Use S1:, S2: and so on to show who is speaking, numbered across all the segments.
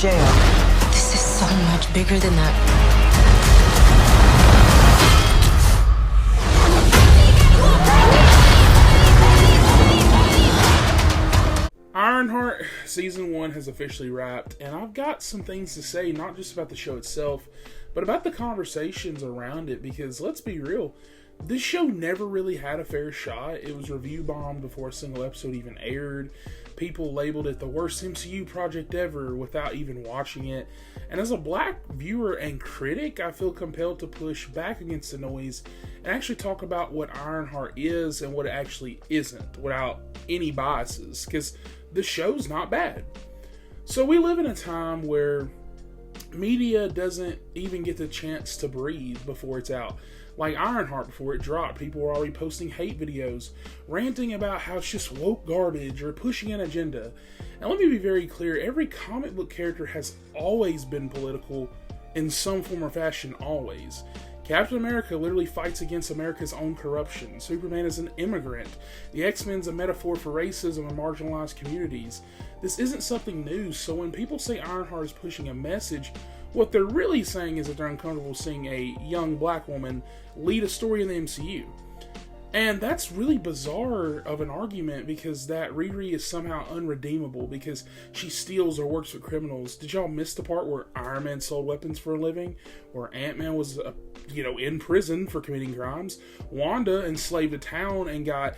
S1: jail.
S2: This is so much bigger than that.
S3: Ironheart Season 1 has officially wrapped, and I've got some things to say, not just about the show itself, but about the conversations around it, because let's be real, this show never really had a fair shot. It was review bombed before a single episode even aired. People labeled it the worst MCU project ever without even watching it. And as a black viewer and critic, I feel compelled to push back against the noise and actually talk about what Ironheart is and what it actually isn't without any biases, because the show's not bad. So we live in a time where media doesn't even get the chance to breathe before it's out. Like Ironheart, before it dropped, people were already posting hate videos, ranting about how it's just woke garbage or pushing an agenda. And let me be very clear, every comic book character has always been political in some form or fashion, always. Captain America literally fights against America's own corruption. Superman is an immigrant. The X-Men's a metaphor for racism and marginalized communities. This isn't something new, so when people say Ironheart is pushing a message, what they're really saying is that they're uncomfortable seeing a young black woman lead a story in the MCU. And that's really bizarre of an argument, because that Riri is somehow unredeemable because she steals or works with criminals. Did y'all miss the part where Iron Man sold weapons for a living? Or Ant-Man was, in prison for committing crimes? Wanda enslaved a town and got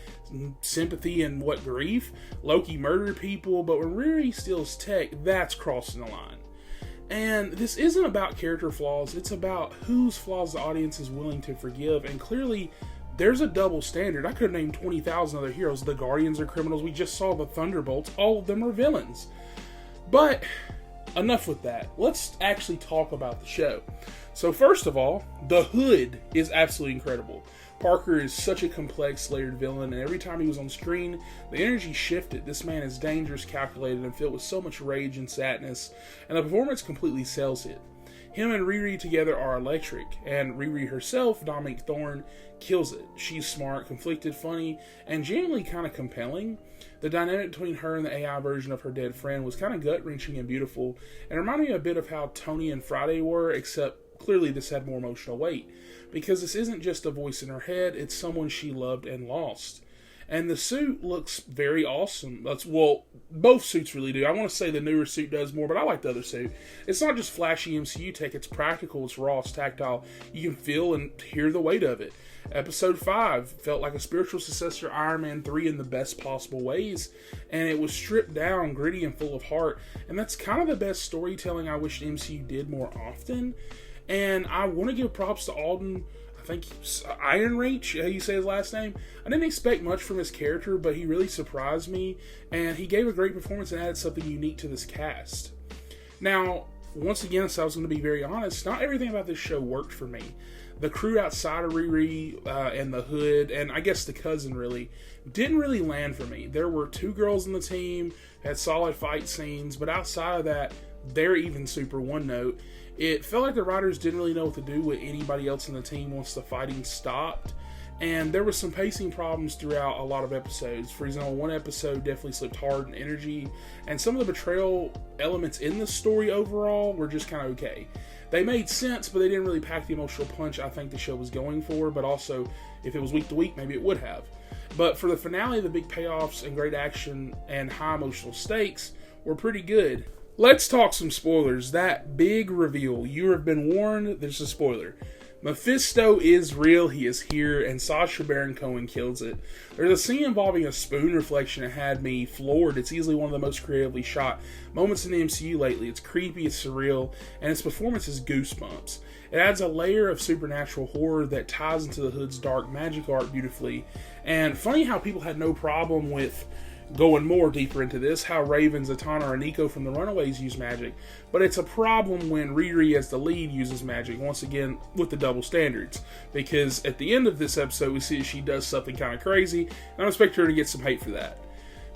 S3: sympathy and grief? Loki murdered people, but when Riri steals tech, that's crossing the line. And this isn't about character flaws, it's about whose flaws the audience is willing to forgive, and clearly there's a double standard. I could have named 20,000 other heroes. The Guardians are criminals, we just saw the Thunderbolts, all of them are villains. But enough with that, let's actually talk about the show. So first of all, the Hood is absolutely incredible. Parker is such a complex, layered villain, and every time he was on screen, the energy shifted. This man is dangerous, calculated, and filled with so much rage and sadness, and the performance completely sells it. Him and Riri together are electric, and Riri herself, Dominic Thorne, kills it. She's smart, conflicted, funny, and genuinely kind of compelling. The dynamic between her and the AI version of her dead friend was kind of gut-wrenching and beautiful, and reminded me a bit of how Tony and Friday were, except clearly this had more emotional weight, because this isn't just a voice in her head, it's someone she loved and lost. And the suit looks very awesome. Both suits really do. I want to say the newer suit does more, but I like the other suit. It's not just flashy MCU tech, it's practical, it's raw, it's tactile. You can feel and hear the weight of it. Episode 5 felt like a spiritual successor to Iron Man 3 in the best possible ways, and it was stripped down, gritty, and full of heart. And that's kind of the best storytelling I wish the MCU did more often. And I want to give props to Alden, I think Ironheart, how you say his last name. I didn't expect much from his character, but he really surprised me, and he gave a great performance and added something unique to this cast. Now, once again, so I was going to be very honest, not everything about this show worked for me. The crew outside of Riri and the Hood, and I guess the cousin really, didn't really land for me. There were 2 girls in the team, had solid fight scenes, but outside of that, they're even super one note. It felt like the writers didn't really know what to do with anybody else in the team once the fighting stopped. And there were some pacing problems throughout a lot of episodes. For example, one episode definitely slipped hard in energy, and some of the betrayal elements in the story overall were just kind of okay. They made sense, but they didn't really pack the emotional punch I think the show was going for, but also, if it was week to week, maybe it would have. But for the finale, the big payoffs and great action and high emotional stakes were pretty good. Let's talk some spoilers. That big reveal. You have been warned, there's a spoiler. Mephisto is real, he is here, and Sacha Baron Cohen kills it. There's a scene involving a spoon reflection that had me floored. It's easily one of the most creatively shot moments in the MCU lately. It's creepy, it's surreal, and its performance is goosebumps. It adds a layer of supernatural horror that ties into the Hood's dark magic art beautifully. And funny how people had no problem with going more deeper into this, how Raven, Zatanna, and Nico from the Runaways use magic, but it's a problem when Riri as the lead uses magic, once again with the double standards, because at the end of this episode we see she does something kind of crazy, and I expect her to get some hate for that.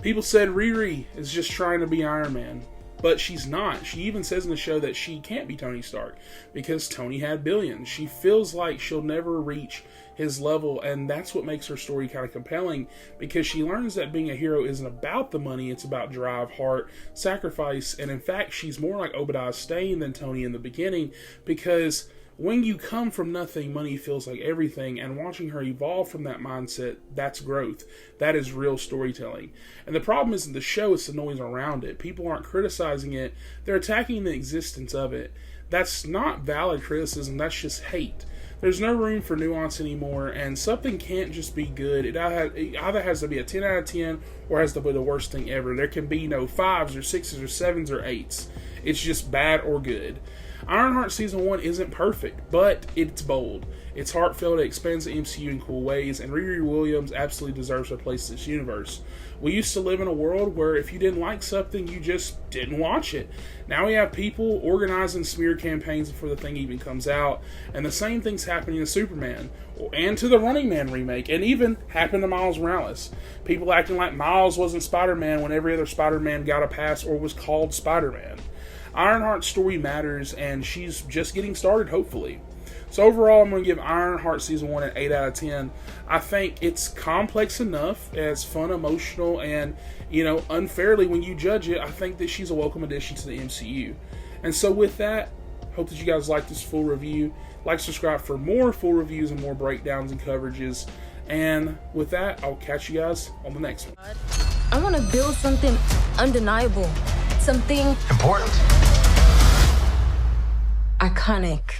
S3: People said Riri is just trying to be Iron Man. But she's not. She even says in the show that she can't be Tony Stark because Tony had billions. She feels like she'll never reach his level, and that's what makes her story kind of compelling, because she learns that being a hero isn't about the money, it's about drive, heart, sacrifice, and in fact, she's more like Obadiah Stane than Tony in the beginning, because when you come from nothing, money feels like everything, and watching her evolve from that mindset, that's growth. That is real storytelling. And the problem isn't the show, it's the noise around it. People aren't criticizing it, they're attacking the existence of it. That's not valid criticism, that's just hate. There's no room for nuance anymore, and something can't just be good. It either has to be a 10 out of 10 or has to be the worst thing ever. There can be no 5s or 6s or 7s or 8s. It's just bad or good. Ironheart Season 1 isn't perfect, but it's bold. It's heartfelt, it expands the MCU in cool ways, and Riri Williams absolutely deserves her place in this universe. We used to live in a world where if you didn't like something, you just didn't watch it. Now we have people organizing smear campaigns before the thing even comes out, and the same thing's happening to Superman, and to the Running Man remake, and even happened to Miles Morales. People acting like Miles wasn't Spider-Man when every other Spider-Man got a pass or was called Spider-Man. Ironheart's story matters, and she's just getting started, hopefully. So overall, I'm going to give Ironheart Season 1 an 8 out of 10. I think it's complex enough, it's fun, emotional, and, unfairly when you judge it, I think that she's a welcome addition to the MCU. And so with that, hope that you guys like this full review. Like, subscribe for more full reviews and more breakdowns and coverages. And with that, I'll catch you guys on the next one.
S2: I want to build something undeniable. Something
S1: Important.
S2: iconic.